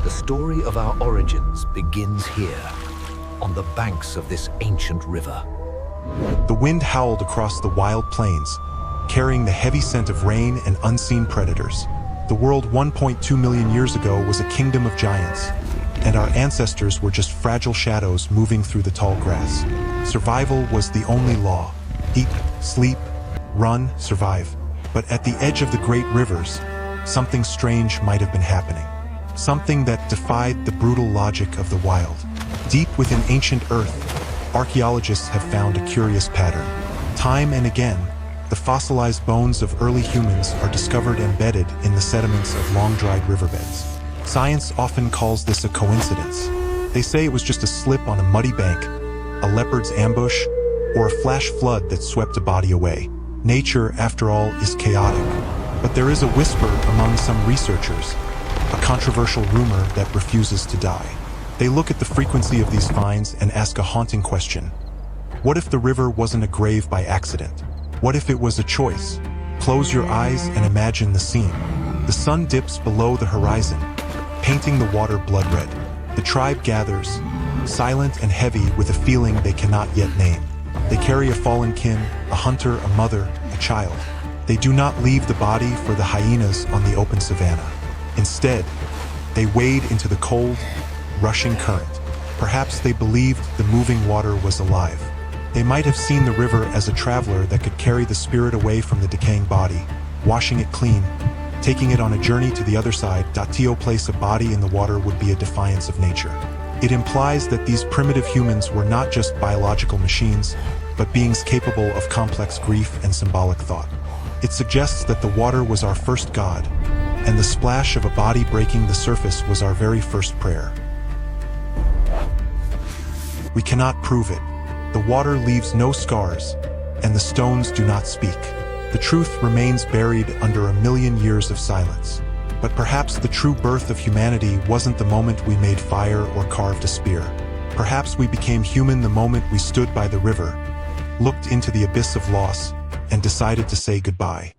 The story of our origins begins here, on the banks of this ancient river. The wind howled across the wild plains, carrying the heavy scent of rain and unseen predators. The world 1.2 million years ago was a kingdom of giants, and our ancestors were just fragile shadows moving through the tall grass. Survival was the only law. Eat, sleep, run, survive. But at the edge of the great rivers, something strange might have been happening. Something that defied the brutal logic of the wild. Deep within ancient Earth, archaeologists have found a curious pattern. Time and again, the fossilized bones of early humans are discovered embedded in the sediments of long-dried riverbeds. Science often calls this a coincidence. They say it was just a slip on a muddy bank, a leopard's ambush, or a flash flood that swept a body away. Nature, after all, is chaotic. But there is a whisper among some researchers, a controversial rumor that refuses to die. They look at the frequency of these finds and ask a haunting question. What if the river wasn't a grave by accident? What if it was a choice? Close your eyes and imagine the scene. The sun dips below the horizon, painting the water blood red. The tribe gathers, silent and heavy with a feeling they cannot yet name. They carry a fallen kin, a hunter, a mother, a child. They do not leave the body for the hyenas on the open savannah. Instead, they wade into the cold, rushing current. Perhaps they believed the moving water was alive. They might have seen the river as a traveler that could carry the spirit away from the decaying body, washing it clean, taking it on a journey to the other side. To place a body in the water would be a defiance of nature. It implies that these primitive humans were not just biological machines, but beings capable of complex grief and symbolic thought. It suggests that the water was our first god, and the splash of a body breaking the surface was our very first prayer. We cannot prove it. The water leaves no scars, and the stones do not speak. The truth remains buried under a million years of silence. But perhaps the true birth of humanity wasn't the moment we made fire or carved a spear. Perhaps we became human the moment we stood by the river, looked into the abyss of loss, and decided to say goodbye.